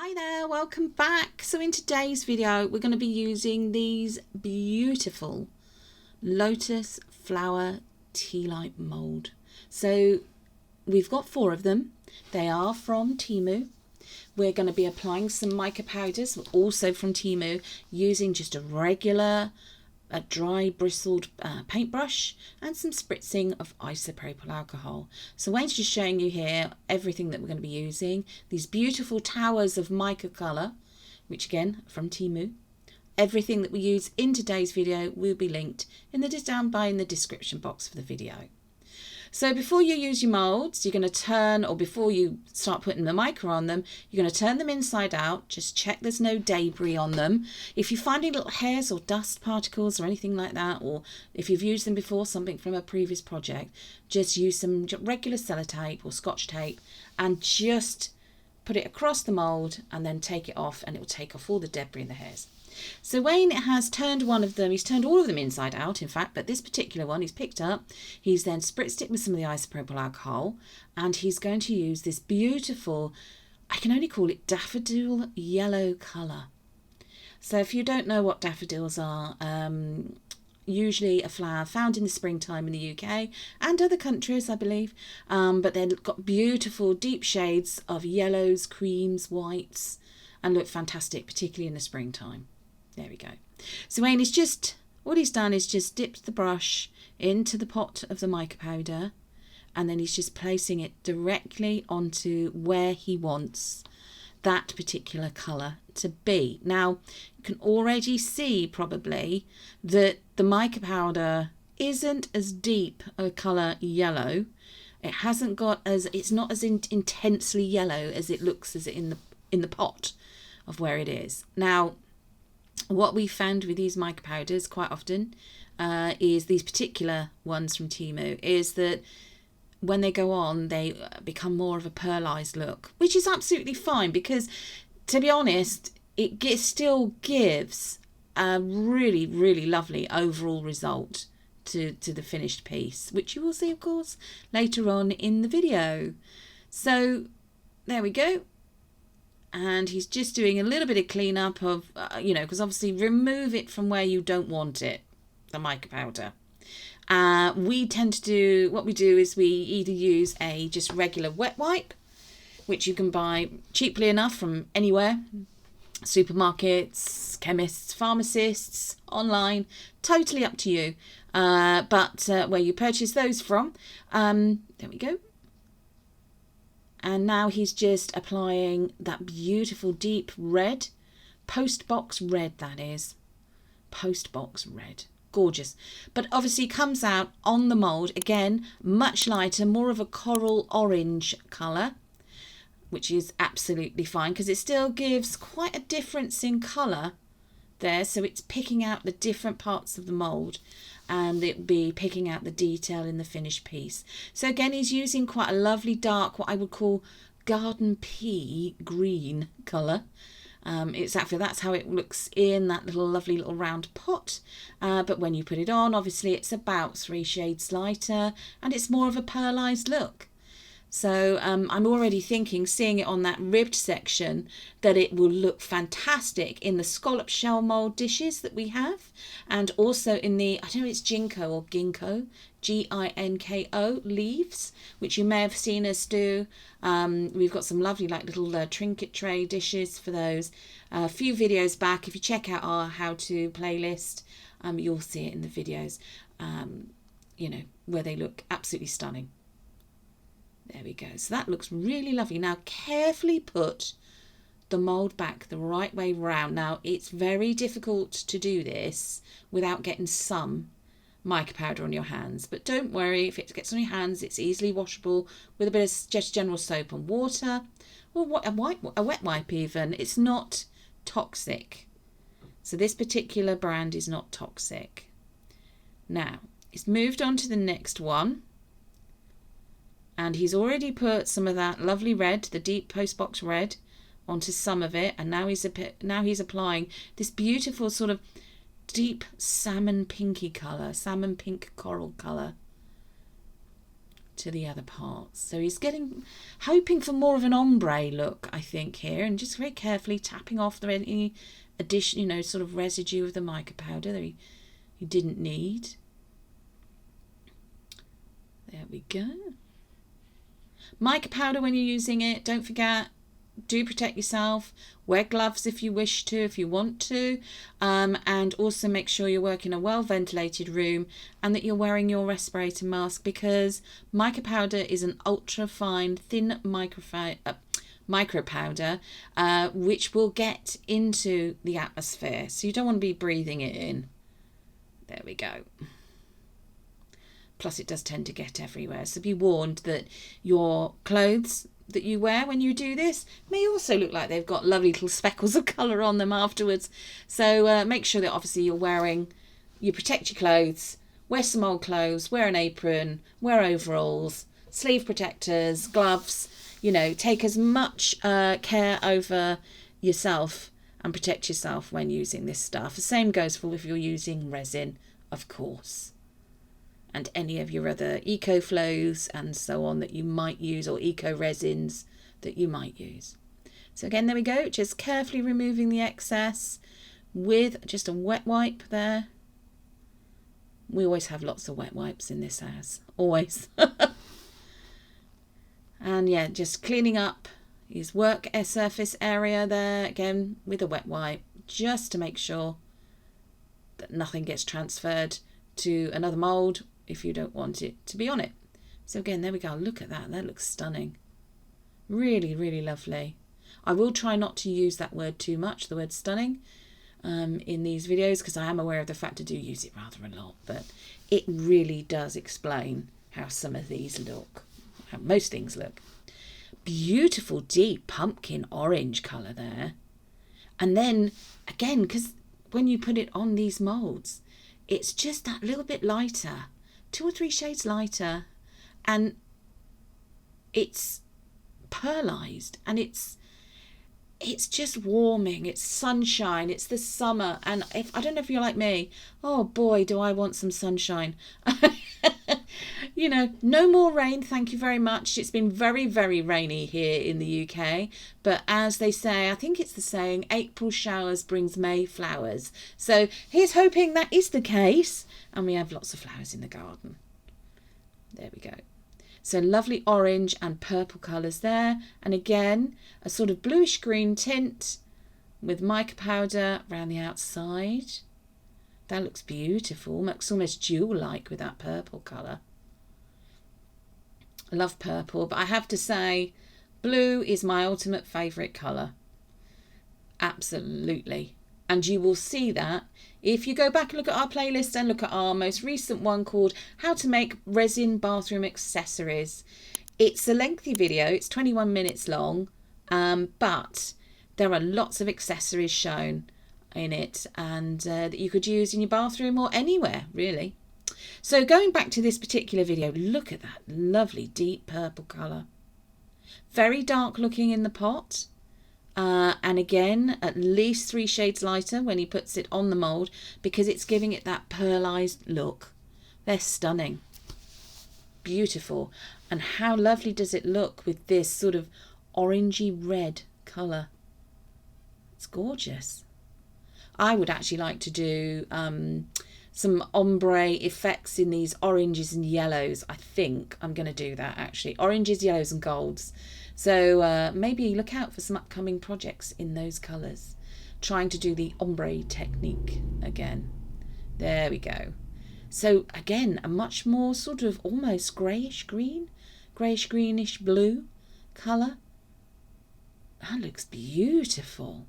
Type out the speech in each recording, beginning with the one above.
Hi there, welcome back. So in today's video we're going to be using these beautiful lotus flower tea light mould. So we've got 4 of them. They are from Temu. We're going to be applying some mica powders, also from Temu, using just a regular a dry bristled paintbrush and some spritzing of isopropyl alcohol. So Wayne's just showing you here everything that we're going to be using. These beautiful towers of mica colour, which again from Temu. Everything that we use in today's video will be linked in the down by in the description box for the video. So before you use your moulds, you're going to turn, or before you start putting the mica on them, you're going to turn them inside out. Just check there's no debris on them. If you find any little hairs or dust particles or anything like that, or if you've used them before, something from a previous project, just use some regular sellotape or scotch tape and just put it across the mould and then take it off, and it will take off all the debris and the hairs. So Wayne has turned one of them, he's turned all of them inside out in fact, but this particular one he's picked up, he's then spritzed it with some of the isopropyl alcohol, and he's going to use this beautiful, I can only call it daffodil yellow colour. So if you don't know what daffodils are, usually a flower found in the springtime in the UK and other countries I believe, but they've got beautiful deep shades of yellows, creams, whites, and look fantastic, particularly in the springtime. There we go. So Wayne is just, what he's done is just dipped the brush into the pot of the mica powder, and then he's just placing it directly onto where he wants that particular colour to be. Now, you can already see probably that the mica powder isn't as deep a colour yellow. It hasn't got as, it's not as intensely yellow as it looks as it in the pot of where it is. Now, what we found with these mica powders quite often is these particular ones from Temu is that when they go on, they become more of a pearlized look, which is absolutely fine because, to be honest, it still gives a really, really lovely overall result to the finished piece, which you will see, of course, later on in the video. So there we go. And he's just doing a little bit of cleanup of, because obviously remove it from where you don't want it, the mica powder. We tend to do, what we do is we either use a just regular wet wipe, which you can buy cheaply enough from anywhere, supermarkets, chemists, pharmacists, online, totally up to you. But where you purchase those from, there we go. And now he's just applying that beautiful deep red, postbox red that is, postbox red, gorgeous. But obviously comes out on the mould, again, much lighter, more of a coral orange colour, which is absolutely fine because it still gives quite a difference in colour there. So it's picking out the different parts of the mould, and it'll be picking out the detail in the finished piece. So again, he's using quite a lovely dark, what I would call garden pea green colour. Exactly, that's how it looks in that little lovely little round pot. But when you put it on, obviously it's about 3 shades lighter and it's more of a pearlized look. So I'm already thinking, seeing it on that ribbed section, that it will look fantastic in the scallop shell mould dishes that we have, and also in the, I don't know, it's ginkgo or ginkgo, G-I-N-K-O leaves, which you may have seen us do. We've got some lovely like little trinket tray dishes for those. A few videos back, if you check out our how to playlist, you'll see it in the videos, where they look absolutely stunning. There we go. So that looks really lovely. Now carefully put the mould back the right way round. Now it's very difficult to do this without getting some mica powder on your hands, but don't worry, if it gets on your hands it's easily washable with a bit of just general soap and water, or a wet wipe even. It's not toxic. So this particular brand is not toxic. Now it's moved on to the next one. And he's already put some of that lovely red, the deep postbox red, onto some of it. And now he's applying this beautiful sort of deep salmon pinky colour, salmon pink coral colour. to the other parts. So he's hoping for more of an ombre look, I think, here, and just very carefully tapping off any addition, you know, sort of residue of the mica powder that he didn't need. There we go. Mica powder, when you're using it, don't forget, do protect yourself. Wear gloves if you wish to, if you want to, and also make sure you're working in a well ventilated room and that you're wearing your respirator mask, because mica powder is an ultra fine thin micro powder which will get into the atmosphere, so you don't want to be breathing it in. There we go. Plus it does tend to get everywhere, so be warned that your clothes that you wear when you do this may also look like they've got lovely little speckles of colour on them afterwards. So make sure that obviously you protect your clothes, wear some old clothes, wear an apron, wear overalls, sleeve protectors, gloves, you know, take as much care over yourself and protect yourself when using this stuff. The same goes for if you're using resin, of course, and any of your other eco flows and so on that you might use, or eco resins that you might use. So again, there we go, just carefully removing the excess with just a wet wipe there. We always have lots of wet wipes in this house, always. And yeah, just cleaning up his work surface area there again with a wet wipe, just to make sure that nothing gets transferred to another mould if you don't want it to be on it. So again, there we go. Look at that. That looks stunning. Really, really lovely. I will try not to use that word too much, the word stunning, in these videos, because I am aware of the fact I do use it rather a lot, but it really does explain how some of these look, how most things look. Beautiful deep pumpkin orange colour there. And then again, because when you put it on these moulds, it's just that little bit lighter, 2 or 3 shades lighter, and it's pearlized, and it's just warming. It's sunshine, it's the summer, and if I don't know if you're like me, oh boy, do I want some sunshine. You know, no more rain, thank you very much. It's been very, very rainy here in the UK, but as they say, I think it's the saying, April showers brings May flowers. So here's hoping that is the case, and we have lots of flowers in the garden. There we go. So lovely orange and purple colours there, and again a sort of bluish green tint with mica powder around the outside. That looks beautiful. Looks almost jewel-like with that purple colour. I love purple, but I have to say blue is my ultimate favourite colour. Absolutely. And you will see that if you go back and look at our playlist and look at our most recent one called How to Make Resin Bathroom Accessories. It's a lengthy video, it's 21 minutes long, but there are lots of accessories shown in it, and that you could use in your bathroom or anywhere really. So going back to this particular video, look at that lovely deep purple colour. Very dark looking in the pot. And again, at least 3 shades lighter when he puts it on the mould, because it's giving it that pearlized look. They're stunning. Beautiful. And how lovely does it look with this sort of orangey red colour. It's gorgeous. I would actually like to do some ombre effects in these oranges and yellows. I think I'm going to do that actually. Oranges, yellows and golds. So maybe look out for some upcoming projects in those colours. Trying to do the ombre technique again. There we go. So again, a much more sort of almost greyish green, greyish greenish blue colour. That looks beautiful.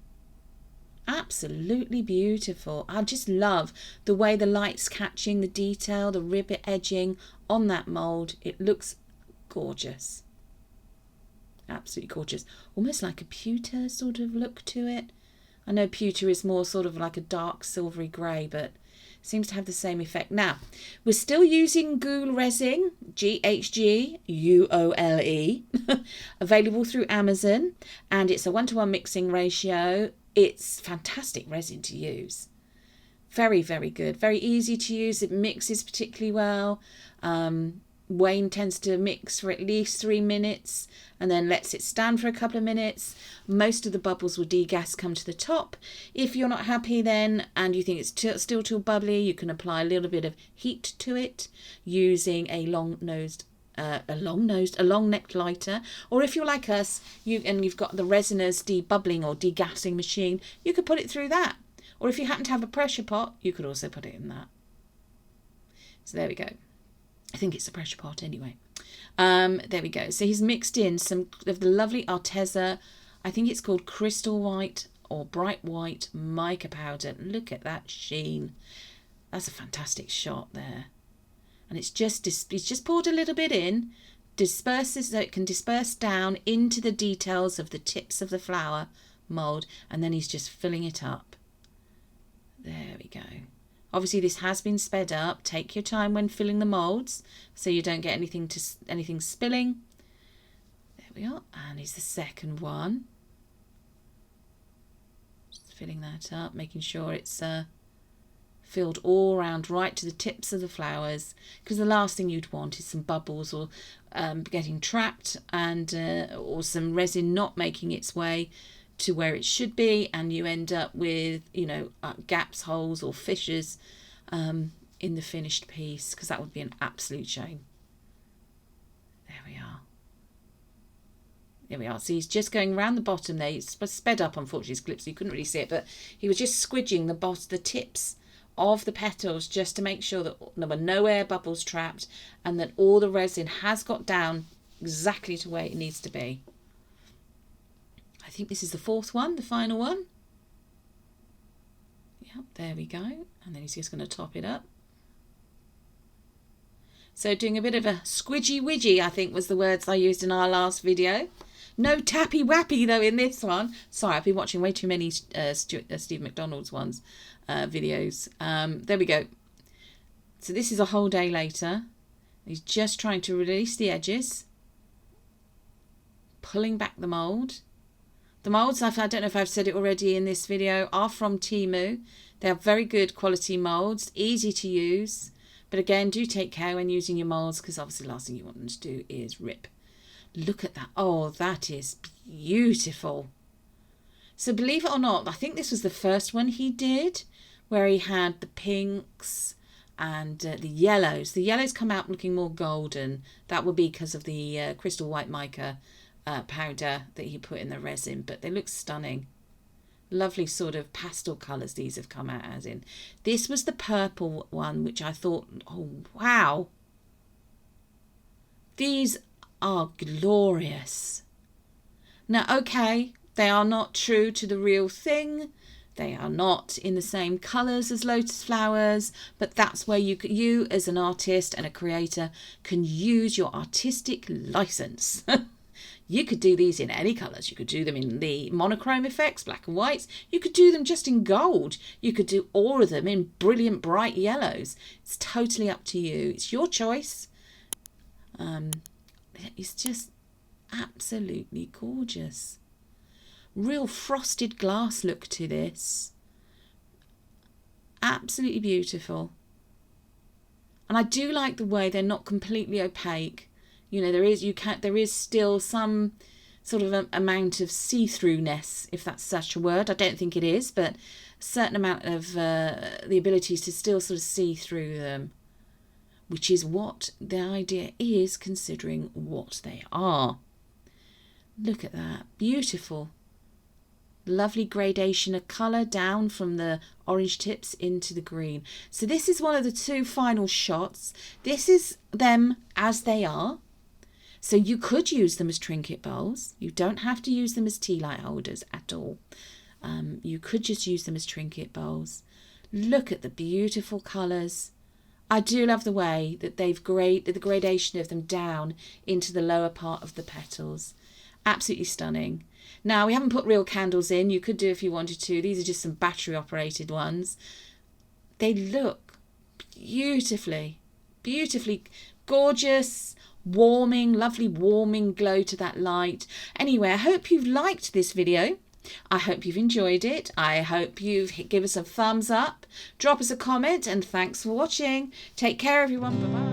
Absolutely beautiful. I just love the way the light's catching the detail, the ribbit edging on that mould. It looks gorgeous. Absolutely gorgeous. Almost like a pewter sort of look to it. I know pewter is more sort of like a dark silvery grey, but seems to have the same effect. Now, we're still using Ghoul Resin, GHGUOLE, available through Amazon, and it's a 1:1 mixing ratio. It's fantastic resin to use. Very, very good. Very easy to use. It mixes particularly well. Wayne tends to mix for at least 3 minutes and then lets it stand for a couple of minutes. Most of the bubbles will degas come to the top. If you're not happy then and you think it's still too bubbly, you can apply a little bit of heat to it using a long necked lighter, or if you're like us, you've got the Resinous debubbling or degassing machine, you could put it through that. Or if you happen to have a pressure pot, you could also put it in that. So there we go. I think it's a pressure pot anyway. There we go. So he's mixed in some of the lovely Arteza, I think it's called crystal white or bright white mica powder. Look at that sheen. That's a fantastic shot there. And he's just poured a little bit in, disperses so it can disperse down into the details of the tips of the flower mould, and then he's just filling it up. There we go. Obviously this has been sped up. Take your time when filling the moulds so you don't get anything spilling. There we are. And here's the second one. Just filling that up, making sure it's filled all around right to the tips of the flowers, because the last thing you'd want is some bubbles or getting trapped and or some resin not making its way to where it should be, and you end up with, you know, gaps, holes or fissures in the finished piece, because that would be an absolute shame. There we are. There we are. So he's just going around the bottom there. It's sped up, unfortunately, his clip, so you couldn't really see it, but he was just squidging the tips of the petals just to make sure that there were no air bubbles trapped and that all the resin has got down exactly to where it needs to be. I think this is the fourth one, the final one. Yep, there we go. And then he's just going to top it up. So doing a bit of a squidgy widgy, I think was the words I used in our last video. No tappy wappy though in this one. Sorry, I've been watching way too many Steve McDonald's ones videos. There we go. So this is a whole day later. He's just trying to release the edges, pulling back the mould. The moulds, I don't know if I've said it already in this video, are from Temu. They are very good quality moulds, easy to use. But again, do take care when using your moulds, because obviously the last thing you want them to do is rip. Look at that. Oh, that is beautiful. So believe it or not, I think this was the first one he did, where he had the pinks and the yellows. The yellows come out looking more golden. That would be because of the crystal white mica powder that he put in the resin, but they look stunning. Lovely sort of pastel colours these have come out as in. This was the purple one, which I thought, oh wow, these are glorious. Now okay, they are not true to the real thing. They are not in the same colours as lotus flowers, but that's where you as an artist and a creator can use your artistic license. You could do these in any colours. You could do them in the monochrome effects, black and whites. You could do them just in gold. You could do all of them in brilliant bright yellows. It's totally up to you. It's your choice. It's just absolutely gorgeous. Real frosted glass look to this. Absolutely beautiful. And I do like the way they're not completely opaque. You know, there is still some sort of amount of see-throughness, if that's such a word. I don't think it is, but a certain amount of the ability to still sort of see through them, which is what the idea is, considering what they are. Look at that. Beautiful. Lovely gradation of colour down from the orange tips into the green. So this is one of the two final shots. This is them as they are. So you could use them as trinket bowls. You don't have to use them as tea light holders at all. You could just use them as trinket bowls. Look at the beautiful colours. I do love the way that they've the gradation of them down into the lower part of the petals. Absolutely stunning. Now, we haven't put real candles in. You could do if you wanted to. These are just some battery operated ones. They look beautifully gorgeous, warming, lovely warming glow to that light. Anyway, I hope you've liked this video. I hope you've enjoyed it. I hope you've given us a thumbs up. Drop us a comment, and thanks for watching. Take care, everyone. Bye-bye.